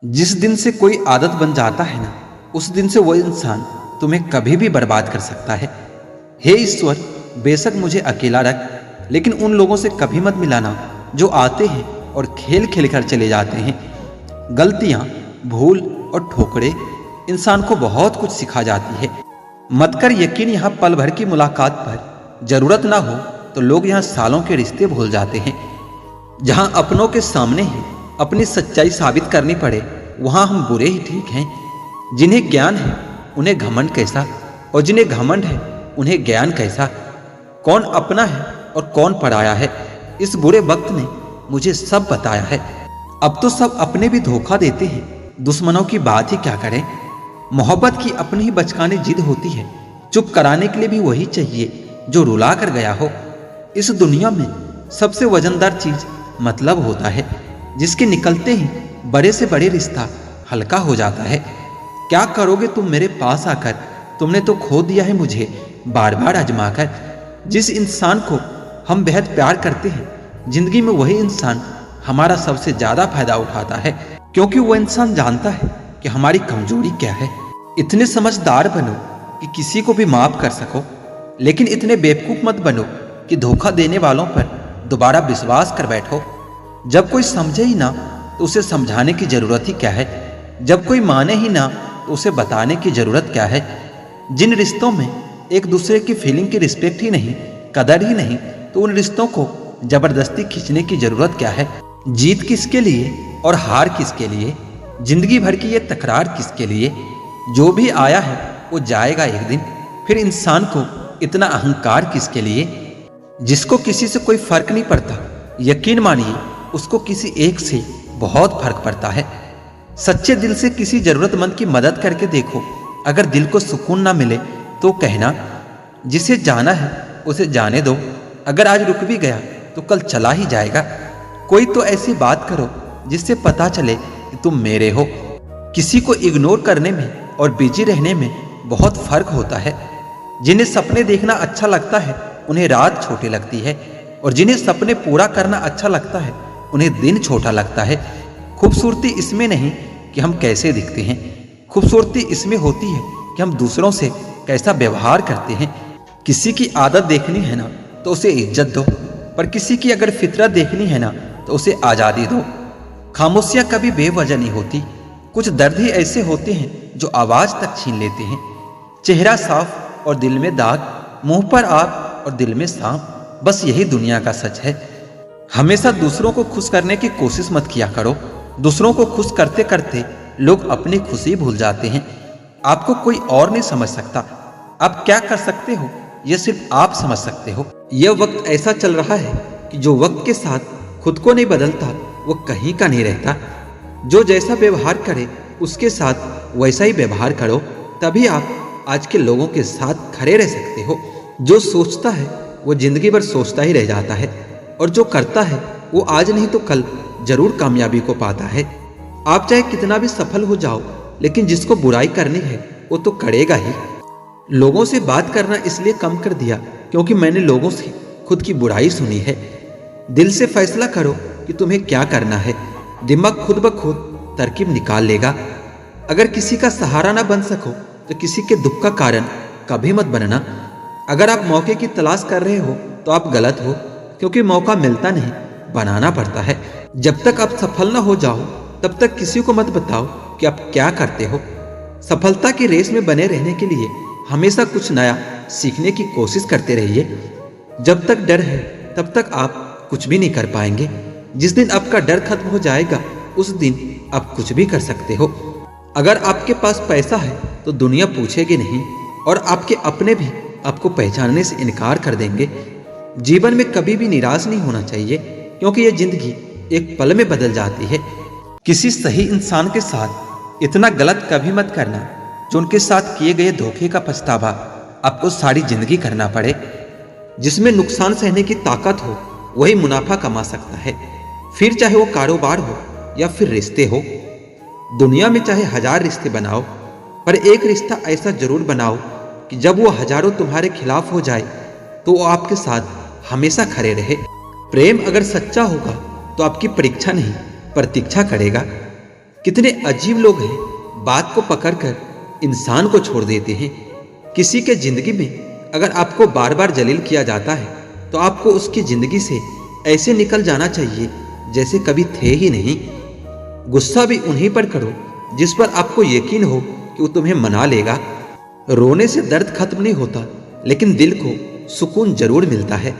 जिस दिन से कोई आदत बन जाता है ना, उस दिन से वो इंसान तुम्हें कभी भी बर्बाद कर सकता है। हे ईश्वर, बेशक मुझे अकेला रख, लेकिन उन लोगों से कभी मत मिलाना जो आते हैं और खेल खेल कर चले जाते हैं। गलतियां, भूल और ठोकरें इंसान को बहुत कुछ सिखा जाती है। मत कर यकीन यहाँ पल भर की मुलाकात पर जरूरत ना हो तो लोग यहाँ सालों के रिश्ते भूल जाते हैं। जहाँ अपनों के सामने ही अपनी सच्चाई साबित करनी पड़े, वहाँ हम बुरे ही ठीक हैं। जिन्हें ज्ञान है उन्हें घमंड कैसा, और जिन्हें घमंड है उन्हें ज्ञान कैसा। कौन अपना है और कौन पराया है, इस बुरे वक्त ने मुझे सब बताया है। अब तो सब अपने भी धोखा देते हैं, दुश्मनों की बात ही क्या करें। मोहब्बत की अपनी ही बचकाने जिद होती है, चुप कराने के लिए भी वही चाहिए जो रुला कर गया हो। इस दुनिया में सबसे वजनदार चीज मतलब होता है, जिसके निकलते ही बड़े से बड़े रिश्ता हल्का हो जाता है। क्या करोगे तुम मेरे पास आकर, तुमने तो खो दिया है मुझे बार बार आजमा कर। जिस इंसान को हम बेहद प्यार करते हैं, जिंदगी में वही इंसान हमारा सबसे ज्यादा फायदा उठाता है, क्योंकि वह इंसान जानता है कि हमारी कमजोरी क्या है। इतने समझदार बनो कि किसी को भी माफ कर सको, लेकिन इतने बेवकूफ मत बनो कि धोखा देने वालों पर दोबारा विश्वास कर बैठो। जब कोई समझे ही ना तो उसे समझाने की जरूरत ही क्या है। जब कोई माने ही ना तो उसे बताने की जरूरत क्या है। जिन रिश्तों में एक दूसरे की फीलिंग की रिस्पेक्ट ही नहीं, कदर ही नहीं, तो उन रिश्तों को जबरदस्ती खींचने की जरूरत क्या है। जीत किसके लिए और हार किसके लिए, जिंदगी भर की ये तकरार किसके लिए। जो भी आया है वो जाएगा एक दिन, फिर इंसान को इतना अहंकार किसके लिए। जिसको किसी से कोई फर्क नहीं पड़ता, यकीन मानिए उसको किसी एक से बहुत फर्क पड़ता है। सच्चे दिल से किसी जरूरतमंद की मदद करके देखो, अगर दिल को सुकून ना मिले तो कहना, जिसे जाना है उसे जाने दो। अगर आज रुक भी गया तो कल चला ही जाएगा। कोई तो ऐसी बात करो जिससे पता चले कि तुम मेरे हो। किसी को इग्नोर करने में और बिजी रहने में बहुत फर्क होता है। जिन्हें सपने देखना अच्छा लगता है उन्हें रात छोटी लगती है, और जिन्हें सपने पूरा करना अच्छा लगता है उन्हें दिन छोटा लगता है। खूबसूरती इसमें नहीं कि हम कैसे दिखते हैं, खूबसूरती इसमें होती है कि हम दूसरों से कैसा व्यवहार करते हैं। किसी की आदत देखनी है ना तो उसे इज्जत दो, पर किसी की अगर फितरत देखनी है ना तो उसे आज़ादी दो। खामोशियाँ कभी बेवजह नहीं होती, कुछ दर्द ही ऐसे होते हैं जो आवाज़ तक छीन लेते हैं। चेहरा साफ और दिल में दाग, मुंह पर आग और दिल में सांप, बस यही दुनिया का सच है। हमेशा दूसरों को खुश करने की कोशिश मत किया करो। दूसरों को खुश करते करते लोग अपनी खुशी भूल जाते हैं। आपको कोई और नहीं समझ सकता। आप क्या कर सकते हो यह सिर्फ आप समझ सकते हो। यह वक्त ऐसा चल रहा है कि जो वक्त के साथ खुद को नहीं बदलता वो कहीं का नहीं रहता। जो जैसा व्यवहार करे उसके साथ वैसा ही व्यवहार करो, तभी आप आज के लोगों के साथ खड़े रह सकते हो। जो सोचता है वो जिंदगी भर सोचता ही रह जाता है, और जो करता है वो आज नहीं तो कल जरूर कामयाबी को पाता है। आप चाहे कितना भी सफल हो जाओ, लेकिन जिसको बुराई करनी है वो तो करेगा ही। लोगों से बात करना इसलिए कम कर दिया क्योंकि मैंने लोगों से खुद की बुराई सुनी है। दिल से फैसला करो कि तुम्हें क्या करना है, दिमाग खुद ब खुद तरकीब निकाल लेगा। अगर किसी का सहारा ना बन सको तो किसी के दुख का कारण कभी मत बनना। अगर आप मौके की तलाश कर रहे हो तो आप गलत हो, क्योंकि मौका मिलता नहीं, बनाना पड़ता है। जब तक आप सफल ना हो जाओ तब तक किसी को मत बताओ कि आप क्या करते हो। सफलता की रेस में बने रहने के लिए हमेशा कुछ नया सीखने की कोशिश करते रहिए। जब तक डर है तब तक आप कुछ भी नहीं कर पाएंगे। जिस दिन आपका डर खत्म हो जाएगा उस दिन आप कुछ भी कर सकते हो। अगर आपके पास पैसा है तो दुनिया पूछेगी नहीं, और आपके अपने भी आपको पहचानने से इनकार कर देंगे। जीवन में कभी भी निराश नहीं होना चाहिए, क्योंकि यह जिंदगी एक पल में बदल जाती है। किसी सही इंसान के साथ इतना गलत कभी मत करना जो उनके साथ किए गए धोखे का पछतावा आपको सारी जिंदगी करना पड़े। जिसमें नुकसान सहने की ताकत हो वही मुनाफा कमा सकता है, फिर चाहे वो कारोबार हो या फिर रिश्ते हो। दुनिया में चाहे 1000 रिश्ते बनाओ, पर एक रिश्ता ऐसा जरूर बनाओ कि जब वो हजारों तुम्हारे खिलाफ हो जाए तो वो आपके साथ हमेशा खड़े रहे। प्रेम अगर सच्चा होगा तो आपकी परीक्षा नहीं प्रतीक्षा करेगा। कितने अजीब लोग हैं, बात को पकड़कर इंसान को छोड़ देते हैं। किसी के जिंदगी में अगर आपको बार बार जलील किया जाता है तो आपको उसकी जिंदगी से ऐसे निकल जाना चाहिए जैसे कभी थे ही नहीं। गुस्सा भी उन्हीं पर करो जिस पर आपको यकीन हो कि वो तुम्हें मना लेगा। रोने से दर्द खत्म नहीं होता, लेकिन दिल को सुकून जरूर मिलता है।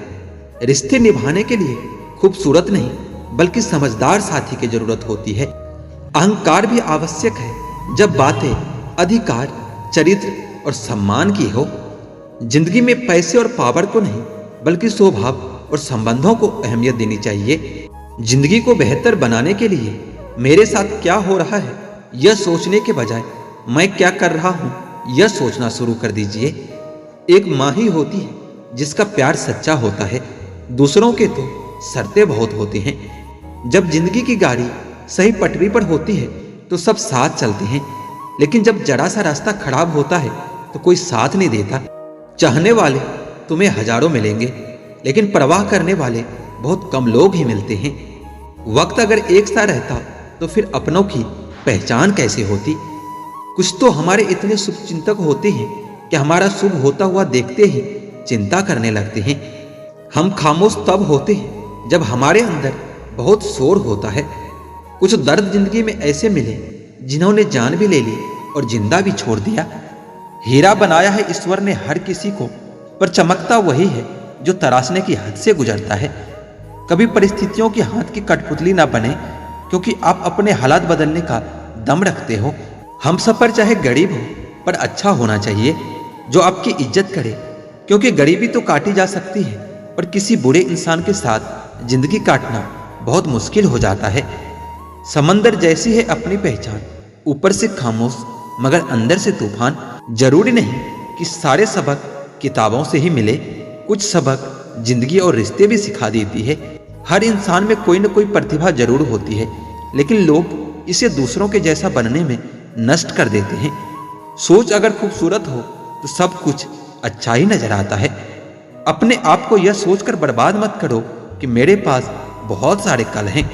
रिश्ते निभाने के लिए खूबसूरत नहीं बल्कि समझदार साथी की जरूरत होती है। अहंकार भी आवश्यक है जब बातें अधिकार, चरित्र और सम्मान की हो। जिंदगी में पैसे और पावर को नहीं बल्कि स्वभाव और संबंधों को अहमियत देनी चाहिए। जिंदगी को बेहतर बनाने के लिए मेरे साथ क्या हो रहा है यह सोचने के बजाय मैं क्या कर रहा हूं यह सोचना शुरू कर दीजिए। एक माँ ही होती है जिसका प्यार सच्चा होता है, दूसरों के तो शर्तें बहुत होती हैं। जब जिंदगी की गाड़ी सही पटरी पर होती है तो सब साथ चलते हैं, लेकिन जब जरा सा रास्ता खराब होता है तो कोई साथ नहीं देता। चाहने वाले तुम्हें हजारों मिलेंगे, लेकिन परवाह करने वाले बहुत कम लोग ही मिलते हैं। वक्त अगर एक सा रहता तो फिर अपनों की पहचान कैसे होती। कुछ तो हमारे इतने शुभचिंतक होते हैं कि हमारा शुभ होता हुआ देखते ही चिंता करने लगते हैं। हम खामोश तब होते हैं जब हमारे अंदर बहुत शोर होता है। कुछ दर्द जिंदगी में ऐसे मिले जिन्होंने जान भी ले ली और जिंदा भी छोड़ दिया। हीरा बनाया है ईश्वर ने हर किसी को, पर चमकता वही है जो तराशने की हद से गुजरता है। कभी परिस्थितियों की हाथ की कठपुतली ना बने, क्योंकि आप अपने हालात बदलने का दम रखते हो। हम सफर चाहे गरीब हो पर अच्छा होना चाहिए, जो आपकी इज्जत करे, क्योंकि गरीबी तो काटी जा सकती है पर किसी बुरे इंसान के साथ जिंदगी काटना बहुत मुश्किल हो जाता है। समंदर जैसी है अपनी पहचान, ऊपर से खामोश मगर अंदर से तूफान। जरूरी नहीं कि सारे सबक किताबों से ही मिले, कुछ सबक जिंदगी और रिश्ते भी सिखा देती है। हर इंसान में कोई न कोई प्रतिभा जरूर होती है, लेकिन लोग इसे दूसरों के जैसा बनने में नष्ट कर देते हैं। सोच अगर खूबसूरत हो तो सब कुछ अच्छा ही नजर आता है। अपने आप को यह सोचकर बर्बाद मत करो कि मेरे पास बहुत सारे कल हैं।